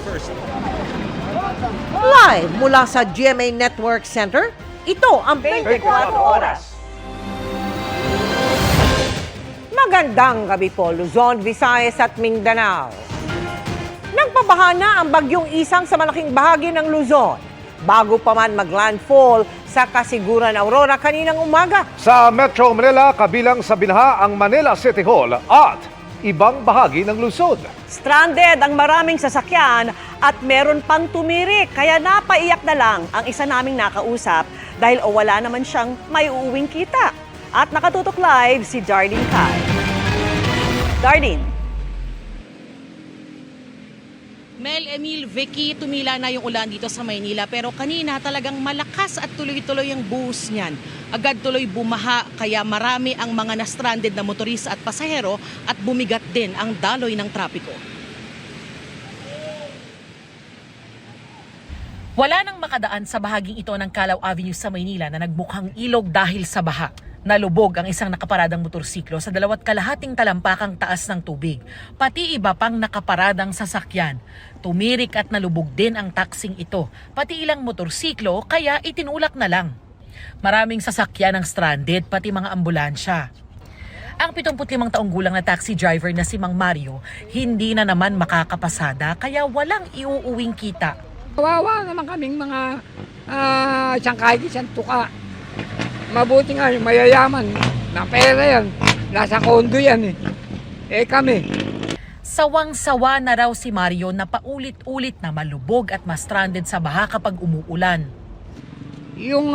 first. Live mula sa GMA Network Center, ito ang 24 Oras. Magandang gabi po, Luzon, Visayas at Mindanao. Nagpabaha na ang bagyong Isang sa malaking bahagi ng Luzon bago pa man maglandfall sa Kasiguran, Aurora kaninang umaga. Sa Metro Manila, kabilang sa binaha ang Manila City Hall at ibang bahagi ng Luzon. Stranded ang maraming sasakyan at meron pang tumirik. Kaya napaiyak na lang ang isa naming nakausap dahil wala naman siyang may uuwing kita. At nakatutok live si Darlene Kai. Darlene. Mel, Emil, Vicky, tumila na yung ulan dito sa Maynila pero kanina talagang malakas at tuloy-tuloy ang buhos niyan. Agad tuloy bumaha kaya marami ang mga na-stranded na motorista at pasahero at bumigat din ang daloy ng trapiko. Wala nang makadaan sa bahaging ito ng Calao Avenue sa Maynila na nagmukhang ilog dahil sa baha. Nalubog ang isang nakaparadang motorsiklo sa 2.5 talampakang taas ng tubig. Pati iba pang nakaparadang sasakyan. Tumirik at nalubog din ang taksing ito. Pati ilang motorsiklo kaya itinulak na lang. Maraming sasakyan ang stranded pati mga ambulansya. Ang 75 taong gulang na taxi driver na si Mang Mario hindi na naman makakapasada kaya walang iuuwing kita. Kawawa naman kaming mga isang kahit isang tuka. Mabuti nga, mayayaman, na pera yan, nasa kondo yan eh. Eh kami. Sawang-sawa na raw si Mario na paulit-ulit na malubog at ma-stranded sa baha kapag umuulan. Yung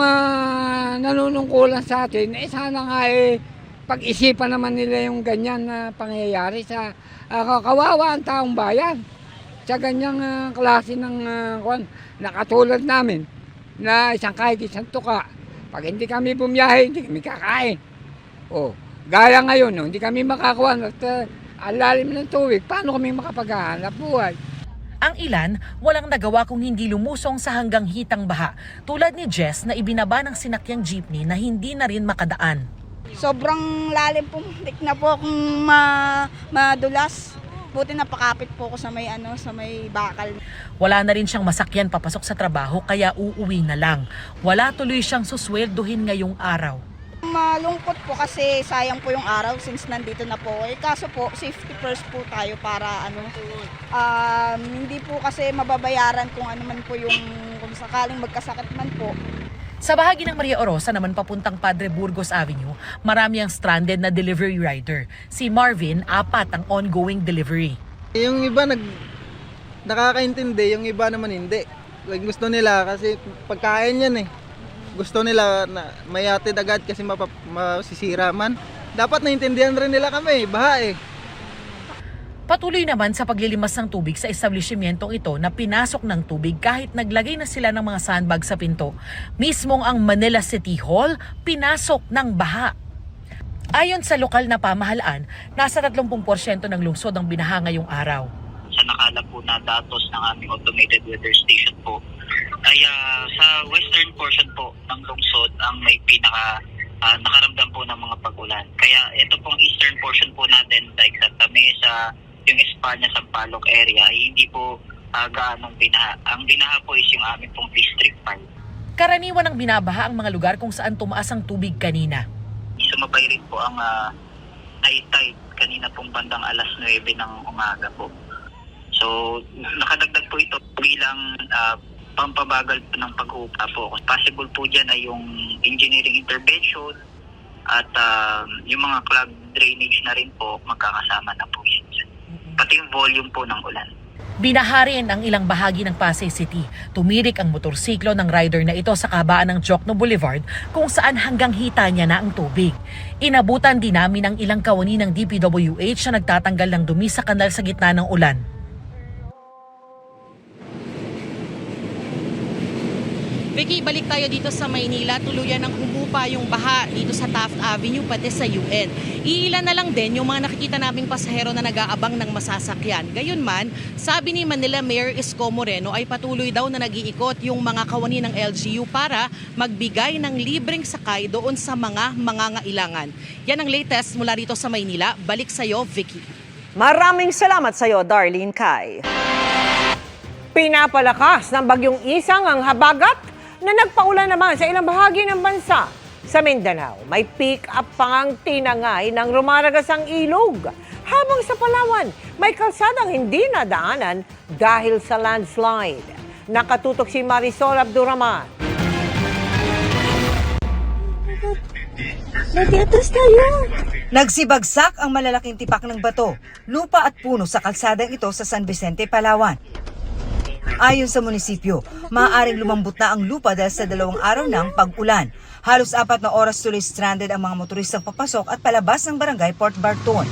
nanunungkulan sa atin, eh sana nga eh, pag-isipan naman nila yung ganyan na pangyayari sa kawawa ang taong bayan. Sa ganyang klase ng nakatulad namin, na isang kahit isang tuka. Pag hindi kami bumiyahe, hindi kami kakain. O, gaya ngayon, no, hindi kami makakuha at ang lalim ng tubig, paano kami makapaghahanap buhay? Ang ilan, walang nagawa kung hindi lumusong sa hanggang hitang baha, tulad ni Jess na ibinaba ng sinakyang jeepney na hindi na rin makadaan. Sobrang lalim po, muntik na po akong madulas. Buti napakapit po ako sa may bakal. Wala na rin siyang masakyan papasok sa trabaho kaya uuwi na lang. Wala tuloy siyang susweldohin ngayong araw. Malungkot po kasi sayang po yung araw since nandito na po. Eh kaso po, safety first po tayo para hindi po kasi mababayaran kung ano man po yung kung sakaling magkasakit man po. Sa bahagi ng Maria Orosa naman papuntang Padre Burgos Avenue, marami ang stranded na delivery rider. Si Marvin, 4 ang ongoing delivery. Yung iba nakakaintindi, yung iba naman hindi. Like, gusto nila kasi pagkain yan eh. Gusto nila na may atid agad kasi masisira man. Dapat naintindihan rin nila kami, baha eh. Patuloy naman sa paglilimas ng tubig sa establishmentong ito na pinasok ng tubig kahit naglagay na sila ng mga sandbag sa pinto. Mismong ang Manila City Hall, pinasok ng baha. Ayon sa lokal na pamahalaan, nasa 30% ng lungsod ang binaha ngayong araw. Sa nakalap po na datos ng aming automated weather station po, ay sa western portion po ng lungsod ang may nakaramdam po ng mga pag-ulan. Kaya ito pong eastern portion po natin like Santa Mesa, yung Espanya, Sampaloc area ay hindi po gaanong binaha. Ang binaha po is yung aming pong District 5. Karaniwan ang binabaha ang mga lugar kung saan tumaas ang tubig kanina. Sumabay rin po ang high tide kanina pong bandang alas 9 ng umaga po. So nakadagdag po ito bilang pampabagal po ng pag-uupa po. Possible po dyan ay yung engineering intervention at yung mga clog drainage na rin po magkakasama na po yan. Pati yung volume po ng ulan. Binaha rin ang ilang bahagi ng Pasay City. Tumirik ang motorsiklo ng rider na ito sa kabaan ng Jokno Boulevard kung saan hanggang hita niya na ang tubig. Inabutan din namin ang ilang kawani ng DPWH na nagtatanggal ng dumi sa kanal sa gitna ng ulan. Vicky, balik tayo dito sa Maynila. Tuluyan ng humupa yung baha dito sa Taft Avenue pati sa UN. Iilan na lang din yung mga nakikita naming pasahero na nag-aabang ng masasakyan. Gayunman, sabi ni Manila Mayor Isko Moreno ay patuloy daw na nag-iikot yung mga kawani ng LGU para magbigay ng libreng sakay doon sa mga mangangailangan. Yan ang latest mula rito sa Maynila. Balik sa'yo, Vicky. Maraming salamat sa'yo, Darlene Kai. Pinapalakas ng bagyong Isang ang habagat na nagpaulan naman sa ilang bahagi ng bansa. Sa Mindanao, may pick-up pang tinangay ng rumaragasang ilog. Habang sa Palawan, may kalsadang hindi nadaanan dahil sa landslide. Nakatutok si Marisol Abduraman. Nagsibagsak ang malalaking tipak ng bato, lupa at puno sa kalsadang ito sa San Vicente, Palawan. Ayon sa munisipyo, maaaring lumambot na ang lupa dahil sa 2 araw ng pag-ulan. Halos 4 na oras tuloy stranded ang mga motoristang papasok at palabas ng barangay Port Barton.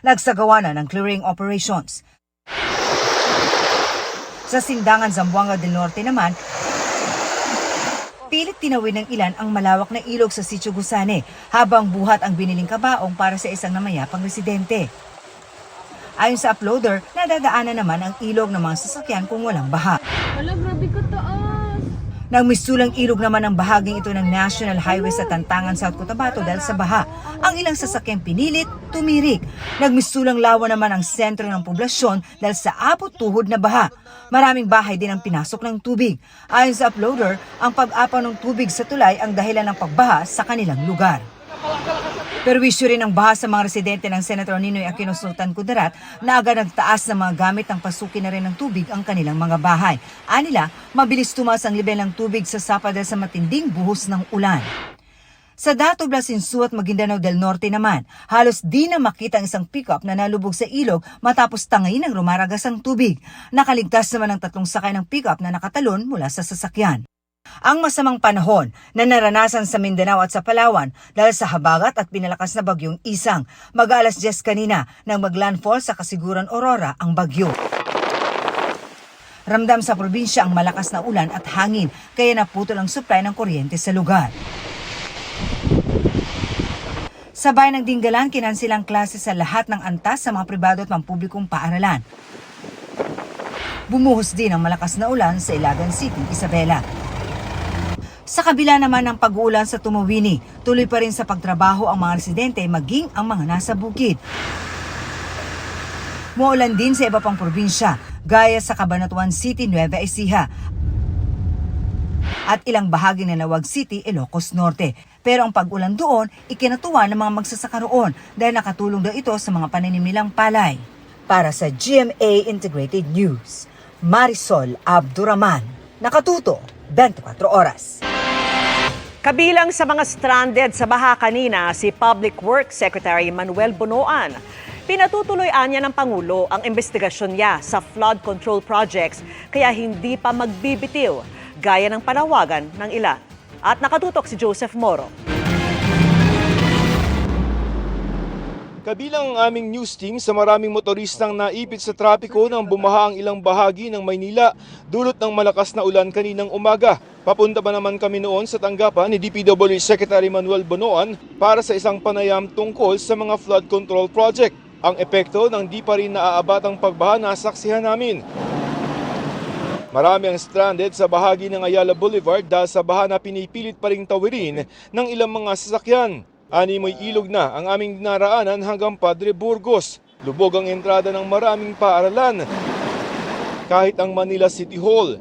Nagsagawa na ng clearing operations. Sa Sindangan, Zamboanga del Norte naman, pilit tinawid ng ilan ang malawak na ilog sa Sitio Gusane habang buhat ang biniling kabaong para sa isang namayapang residente. Ayon sa uploader, nadadaanan naman ang ilog ng mga sasakyan kung walang baha. Wala, grabe ka taas. Nagmistulang ilog naman ang bahaging ito ng National Highway sa Tantangan, South Cotabato dahil sa baha. Ang ilang sasakyang pinilit, tumirik. Nagmistulang lawa naman ang sentro ng poblasyon dahil sa abot-tuhod na baha. Maraming bahay din ang pinasok ng tubig. Ayon sa uploader, ang pag-apaw ng tubig sa tulay ang dahilan ng pagbaha sa kanilang lugar. Perwisyo rin ang baha sa mga residente ng Senator Ninoy Aquino Sultan Kudarat na agad nagtaas ng mga gamit ang pasukin na rin ng tubig ang kanilang mga bahay. Anila, mabilis tumaas ang level ng tubig sa Sapa dahil sa matinding buhos ng ulan. Sa Dato, Blasinsu at Maguindanao del Norte naman, halos di na makita ang isang pickup na nalubog sa ilog matapos tangayin ng rumaragas ang tubig. Nakaligtas naman ang 3 sakay ng pickup na nakatalon mula sa sasakyan. Ang masamang panahon na naranasan sa Mindanao at sa Palawan dahil sa habagat at pinalakas na bagyong Isang. Mag-alas 10 kanina nang maglandfall sa Kasiguran Aurora ang bagyo. Ramdam sa probinsya ang malakas na ulan at hangin kaya naputol ang supply ng kuryente sa lugar. Sabay ng Dinggalan, kinansilang klase sa lahat ng antas sa mga pribado at pampublikong paaralan. Bumuhos din ang malakas na ulan sa Ilagan City, Isabela. Sa kabila naman ng pag-uulan sa Tumawini, tuloy pa rin sa pagtrabaho ang mga residente maging ang mga nasa bukid. Muulan din sa iba pang probinsya, gaya sa Cabanatuan City, Nueva Ecija, at ilang bahagi ng Nawag City, Ilocos Norte. Pero ang pag-ulan doon, ikinatuwa ng mga magsasaka roon dahil nakatulong daw ito sa mga pananim nilang palay. Para sa GMA Integrated News, Marisol Abduraman, nakatuto 24 oras. Kabilang sa mga stranded sa baha kanina si Public Works Secretary Manuel Bonoan. Pinatutuloyan niya ng Pangulo ang investigasyon niya sa flood control projects kaya hindi pa magbibitiw gaya ng panawagan ng ilan. At nakatutok si Joseph Moro. Kabilang ang aming news team sa maraming motoristang naipit sa trapiko nang bumaha ang ilang bahagi ng Maynila dulot ng malakas na ulan kaninang umaga. Papunta pa naman kami noon sa tanggapan ni DPWH Secretary Manuel Bonoan para sa isang panayam tungkol sa mga flood control project. Ang epekto ng di pa rin naaabatang pagbaha nasaksihan namin. Marami ang stranded sa bahagi ng Ayala Boulevard dahil sa baha na pinipilit pa ring tawirin ng ilang mga sasakyan. Animoy ilog na ang aming dinaraanan hanggang Padre Burgos. Lubog ang entrada ng maraming paaralan. Kahit ang Manila City Hall.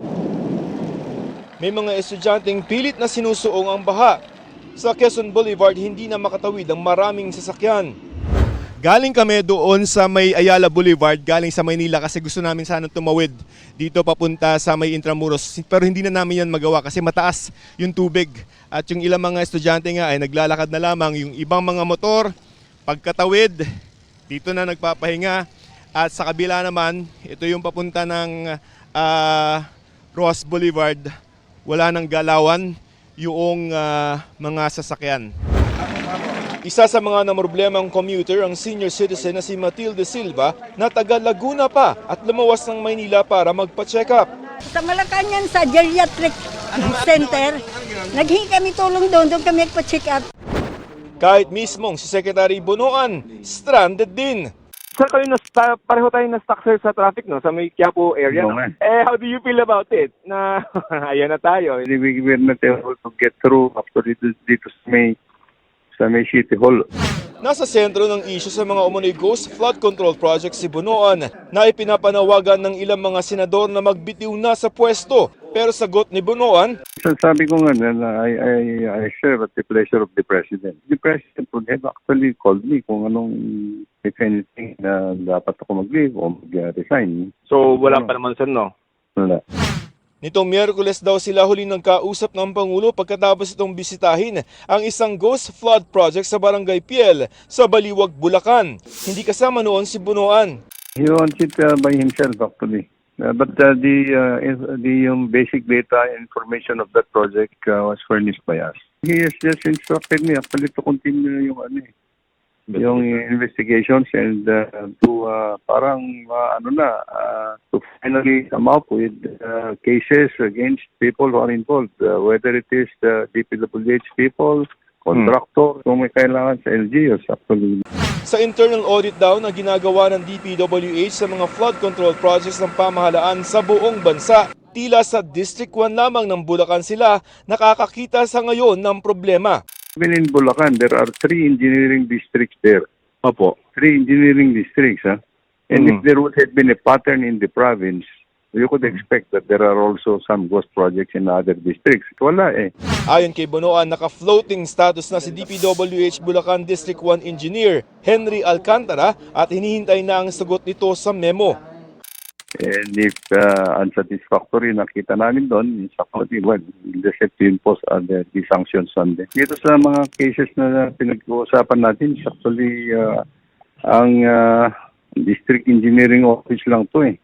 May mga estudyanteng pilit na sinusuong ang baha. Sa Quezon Boulevard, hindi na makatawid ang maraming sasakyan. Galing kami doon sa may Ayala Boulevard, galing sa Maynila kasi gusto namin sana tumawid dito papunta sa may Intramuros. Pero hindi na namin yan magawa kasi mataas yung tubig. At yung ilang mga estudyante nga ay naglalakad na lamang. Yung ibang mga motor, pagkatawid, dito na nagpapahinga. At sa kabila naman, ito yung papunta ng Roas Boulevard. Wala nang galawan yung mga sasakyan. Isa sa mga namroblemang commuter ang senior citizen na si Matilde Silva na taga Laguna pa at lumawas ng Maynila para magpa-check up. Sa Malacanang sa Geriatric Center, naghingi kami tulong doon kami magpa-check up. Kahit mismong si Secretary Bonoan, stranded din. Sir, pareho tayo na-stuck sir sa traffic no, sa may Quiapo area. No? How do you feel about it? Na ayan na tayo. We were not able to get through after dito sa may City Hall. Nasa sentro ng isyu sa mga umunoy ghost flood control project si Bunoan na ipinapanawagan ng ilang mga senador na magbitiw na sa pwesto. Pero sagot ni Bunoan, sabi ko nga na I share at the pleasure of the President. The President would have actually called me kung anong, if anything, na dapat ako mag-leave o mag-resign. So, wala pa naman sir, no? Wala. nitong Miyerkules daw sila huling nagkausap ng Pangulo pagkatapos itong bisitahin ang isang ghost flood project sa Barangay Piel sa Baliwag, Bulacan. Hindi kasama noon si Bunoan. He wants it by himself actually. But the basic data information of that project was furnished by us. He has just instructed me actually to continue yung investigations and to finally come up with cases against people who are involved, whether it is the DPWH people, contractor, kung may kailangan sa LGUs actually. Sa internal audit daw na ginagawa ng DPWH sa mga flood control projects ng pamahalaan sa buong bansa, tila sa District 1 lamang ng Bulacan sila nakakakita sa ngayon ng problema. Even in Bulacan, there are 3 engineering districts there. Opo. 3 engineering districts. And if there would have been a pattern in the province, you could expect that there are also some ghost projects in other districts. Wala eh. Ayon kay Bunoan, naka-floating status na si DPWH Bulacan District 1 Engineer Henry Alcantara at hinihintay na ang sagot nito sa memo. And if unsatisfactory nakita namin doon, actually, well, we'll just have to impose the sanctions on them. Dito sa mga cases na pinag-uusapan natin, actually, ang District Engineering Office lang to eh.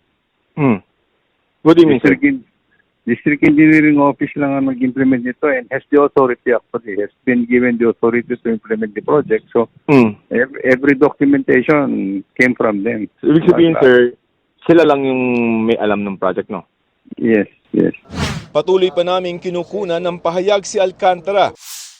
What do you mean, sir? District Engineering Office lang ang nag-implement nito and has the authority actually, has been given the authority to implement the project. So, every documentation came from them. So, ibig sabihin, sir, sila lang yung may alam ng project, no? Yes, yes. Patuloy pa namin kinukunan ng pahayag si Alcantara.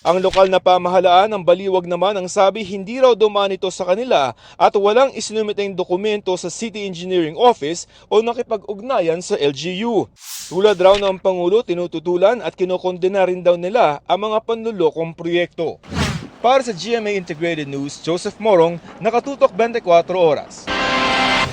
Ang lokal na pamahalaan ng Baliwag naman ang sabi hindi raw dumaan ito sa kanila at walang isinumiteng dokumento sa City Engineering Office o nakipag-ugnayan sa LGU. Tulad raw ng Pangulo, tinututulan at kinokondena rin daw nila ang mga panlulokong proyekto. Para sa GMA Integrated News, Joseph Morong, nakatutok 24 oras.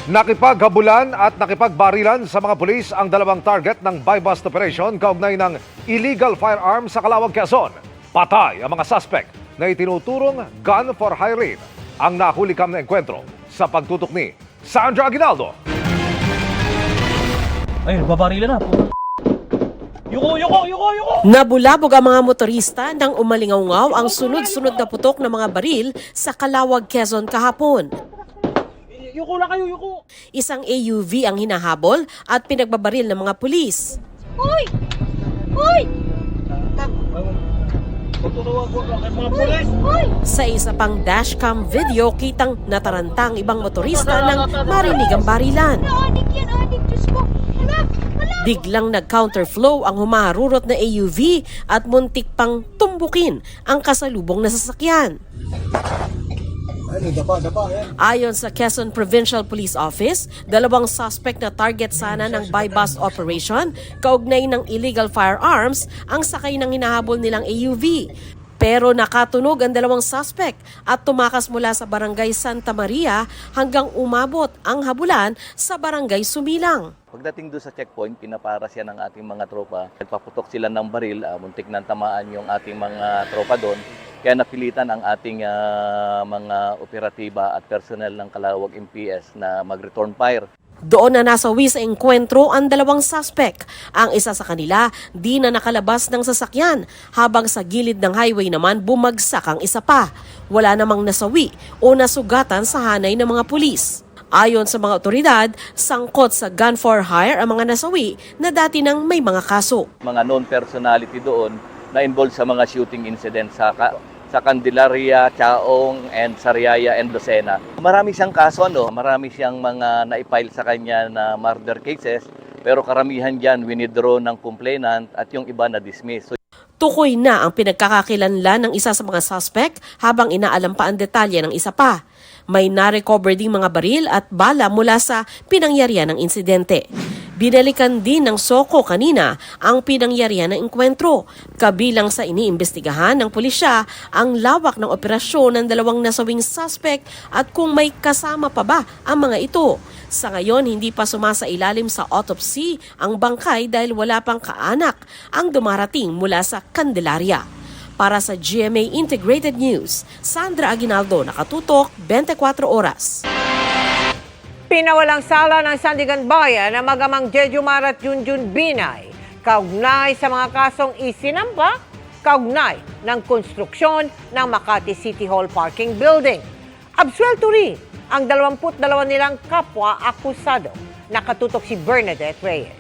Nakipaghabulan at nakipagbarilan sa mga pulis ang dalawang target ng buy-bust operation kaugnay ng illegal firearms sa Calauag, Quezon. Patay ang mga suspect na itinuturong gun for hire ang nahuli kam na enkwentro sa pagtutok ni Sandra Aguinaldo. Ay, babarilan na. Yuko! Nabulabog ang mga motorista nang umalingaw ang sunod-sunod na putok ng mga baril sa Calauag, Quezon kahapon. Yuko lang kayo, yuko! Isang AUV ang hinahabol at pinagbabaril ng mga pulis. Hoy! Hoy! Sa isa pang dashcam video, kitang nataranta ang ibang motorista nang marinig ang barilan. Adik yan, adik! Diyos ko! Hala! Biglang nag-counterflow ang humarurot na AUV at muntik pang tumbukin ang kasalubong na sasakyan. Ayon sa Quezon Provincial Police Office, 2 suspect na target sana ng buy-bust operation kaugnay ng illegal firearms ang sakay ng hinahabol nilang AUV. Pero nakatunog ang 2 suspect at tumakas mula sa Barangay Santa Maria hanggang umabot ang habulan sa Barangay Sumilang. Pagdating doon sa checkpoint, pinapara siya ng ating mga tropa. Nagpaputok sila ng baril, muntik nang tamaan yung ating mga tropa doon. Kaya napilitan ang ating mga operatiba at personnel ng Calauag MPS na mag-return fire. Doon na nasawi sa engkwentro ang 2 suspect. Ang isa sa kanila di na nakalabas ng sasakyan, habang sa gilid ng highway naman bumagsak ang isa pa. Wala namang nasawi o nasugatan sa hanay ng mga pulis. Ayon sa mga otoridad, sangkot sa gun for hire ang mga nasawi na dati nang may mga kaso. Mga known personality doon na involved sa mga shooting incidents sa Candelaria, Chaong, and Sariaya and Lucena. Marami siyang kaso, marami siyang mga naipile sa kanya na murder cases, pero karamihan dyan winidraw ng complainant at yung iba na dismiss. Tukoy na ang pinagkakakilanlan ng isa sa mga suspect habang inaalam pa ang detalye ng isa pa. May na-recover ding mga baril at bala mula sa pinangyarihan ng insidente. Binalikan din ng Soko kanina ang pinangyarihan ng engkwentro. Kabilang sa iniimbestigahan ng pulisya ang lawak ng operasyon ng dalawang nasawing suspect at kung may kasama pa ba ang mga ito. Sa ngayon, hindi pa sumasailalim sa autopsy ang bangkay dahil wala pang kaanak ang dumarating mula sa Candelaria. Para sa GMA Integrated News, Sandra Aguinaldo, nakatutok 24 oras. Pinawalang sala ng Sandigan Bayan na magamang Jejomar at Junjun Binay kaugnay sa mga kasong isinampa kaugnay ng konstruksyon ng Makati City Hall Parking Building. Absuelto rin ang 22 nilang kapwa akusado. Nakatutok si Bernadette Reyes.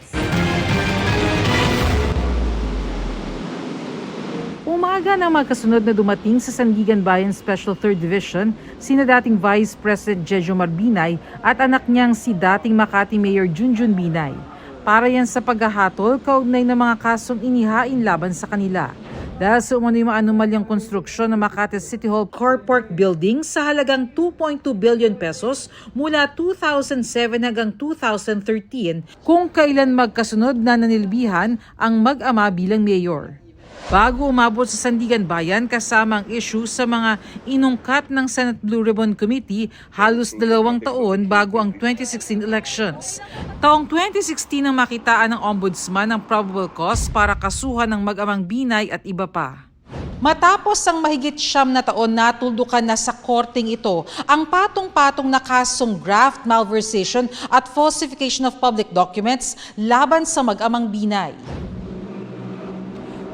Umaga ng magkasunod na dumating sa Sandigan Bayan Special 3rd Division, sina dating Vice President Jejomar Binay at anak niyang si dating Makati Mayor Junjun Binay. Para yan sa paghahatol kaugnay ng mga kasong inihain laban sa kanila. Dahil sa umano'y maanumalyang konstruksyon ng Makati City Hall Car Park Building sa halagang 2.2 billion pesos mula 2007 hanggang 2013 kung kailan magkasunod na nanilbihan ang mag-ama bilang mayor. Bago umabot sa Sandigan Bayan kasama ang issue sa mga inungkat ng Senate Blue Ribbon Committee halos 2 taon bago ang 2016 elections. Taong 2016 nang makitaan ng Ombudsman ang probable cause para kasuhan ng mag-amang Binay at iba pa. Matapos ang mahigit 9 na taon, natuldukan na sa korting ito ang patong-patong na kasong graft, malversation at falsification of public documents laban sa mag-amang Binay.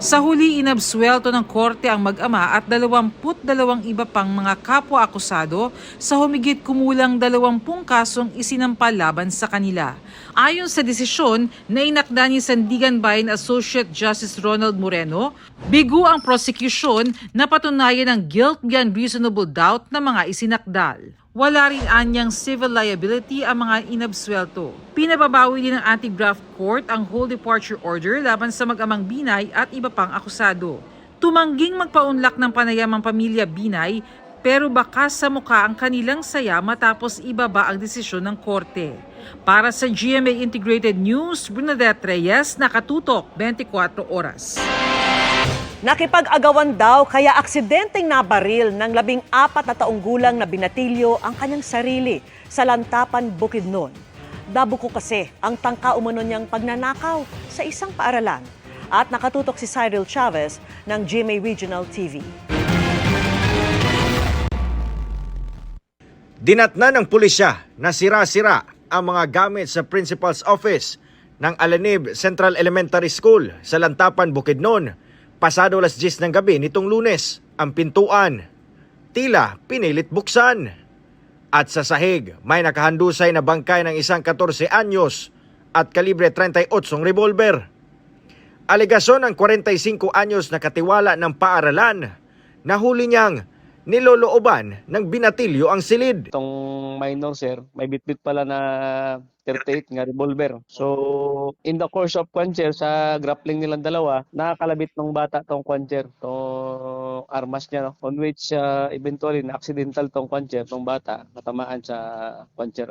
Sa huli, inabsuelto ng korte ang mag-ama at 22 iba pang mga kapwa-akusado sa humigit kumulang 20 kasong isinampa laban sa kanila. Ayon sa desisyon na inakda ni Sandigan Bayan Associate Justice Ronald Moreno, bigo ang prosecution na patunayan ng guilt beyond reasonable doubt na mga isinakdal. Wala rin anyang civil liability ang mga inabsuelto. Pinababawi din ng Anti-Graft Court ang whole departure order laban sa mag-amang Binay at iba pang akusado. Tumangging magpaunlak ng panayam ang pamilya Binay pero baka sa mukha ang kanilang saya matapos ibaba ang desisyon ng korte. Para sa GMA Integrated News, Bernadette Reyes, nakatutok 24 oras. Nakipag-agawan daw kaya aksidenteng nabaril ng 14 na taong gulang na binatilyo ang kanyang sarili sa Lantapan, Bukidnon. Dabuko kasi ang tangka umano niyang pagnanakaw sa isang paaralan. At nakatutok si Cyril Chavez ng GMA Regional TV. Dinatna ng pulisya na sira-sira ang mga gamit sa Principal's Office ng Alanib Central Elementary School sa Lantapan, Bukidnon. Pasado alas 10 ng gabi nitong Lunes, ang pintuan tila pinilit buksan. At sa sahig, may nakahandusay na bangkay ng isang 14 anyos at kalibre 38 revolver. Alegasyon ng 45 anyos na katiwala ng paaralan, nahuli niyang nilolooban ng binatilyo ang silid. Itong minor sir, may bitbit pala na 38 nga revolver. So, in the course of kwancher, sa grappling nilang dalawa, nakakalabit ng bata tong kwancher, tong armas niya, no? On which eventually na-accidental tong kwancher, tong bata, natamaan sa kwancher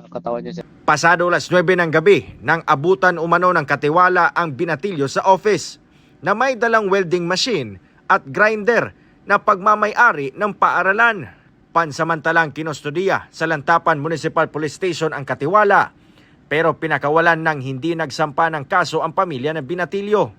katawan niya sir. Pasado alas 9 ng gabi nang abutan umano ng katiwala ang binatilyo sa office na may dalang welding machine at grinder na pagmamay-ari ng paaralan. Pansamantalang kinustodiya sa Lantapan Municipal Police Station ang katiwala pero pinakawalan ng hindi nagsampa ng kaso ang pamilya ng binatilyo.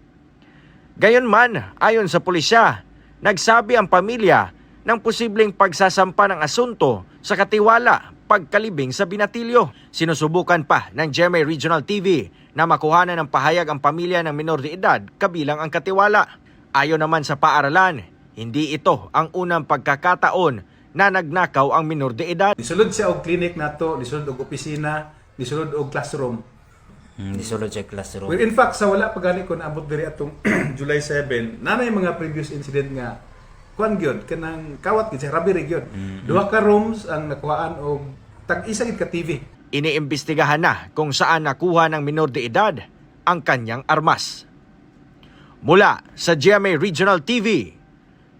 Gayunman, ayon sa pulisya, nagsabi ang pamilya ng posibleng pagsasampa ng asunto sa katiwala pagkalibing sa binatilyo. Sinusubukan pa ng GMA Regional TV na makuhanan ng pahayag ang pamilya ng minor de edad kabilang ang katiwala. Ayon naman sa paaralan, hindi ito ang unang pagkakataon na nagnakaw ang minor de edad. Nisulod siya og clinic nato, nisulod og opisina, nisulod og classroom. Nisulod siya classroom. Well, in fact, sa wala pagani ko naabot diri atong July 7, nanay mga previous incident nga kuan gyud kanang kawat gyud, robbery gyud. Duha ka rooms ang nakuhaan og tag-isa gid ka TV. Iniimbestigahan na kung saan nakuha ng minor de edad ang kanyang armas. Mula sa GMA Regional TV,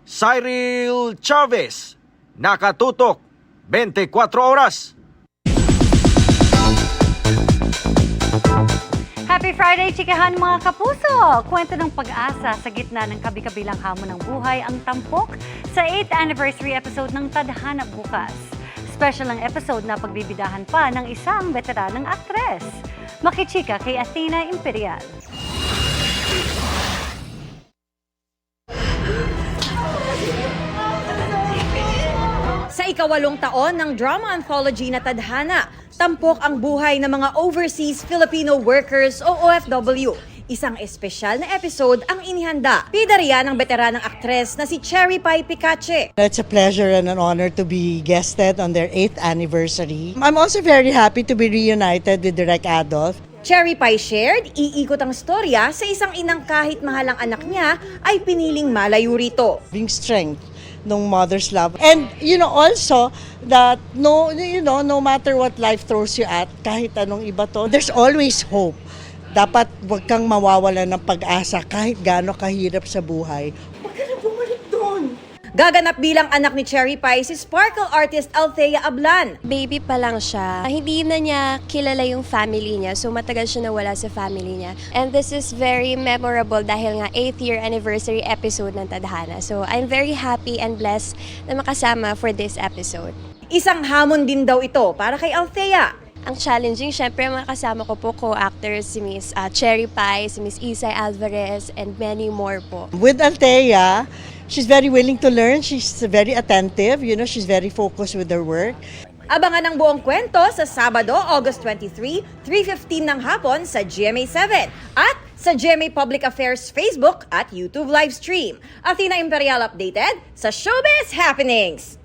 Cyril Chavez, nakatutok 24 oras. Happy Friday, chikahan mga kapuso! Kwento ng pag-asa sa gitna ng kabi-kabilang hamon ng buhay ang tampok sa 8th anniversary episode ng Tadhana bukas. Special ang episode na pagbibidahan pa ng isang veteranang aktres. Makichika kay Athena Imperial. Sa ika-8 taon ng drama anthology na Tadhana, tampok ang buhay ng mga overseas Filipino workers o OFW. Isang espesyal na episode ang inihanda. Bida riyan ng veteranang aktres na si Cherry Pie Picache. It's a pleasure and an honor to be guested on their 8th anniversary. I'm also very happy to be reunited with Direk Adolf. Cherry Pie shared, iikot ang storya sa isang inang kahit mahalang anak niya ay piniling malayo rito. Being strength ng mother's love. And also that no matter what life throws you at, kahit anong iba to, there's always hope. Dapat wag kang mawawala ng pag-asa kahit gaano kahirap sa buhay. Huwag ka na bumalik doon. Gaganap bilang anak ni Cherry Pie si sparkle artist Althea Ablan. Baby pa lang siya. Hindi na niya kilala yung family niya, so matagal siya nawala sa family niya. And this is very memorable dahil nga 8th year anniversary episode ng Tadhana. So I'm very happy and blessed na makasama for this episode. Isang hamon din daw ito para kay Althea. Ang challenging, syempre mga kasama ko po co-actors si Miss Cherry Pie, si Miss Isay Alvarez, and many more po. With Althea, she's very willing to learn. She's very attentive. She's very focused with her work. Abangan ang buong kwento sa Sabado, August 23, 3:15 ng hapon sa GMA7 at sa GMA Public Affairs Facebook at YouTube livestream. Athena Imperial updated sa Showbiz Happenings!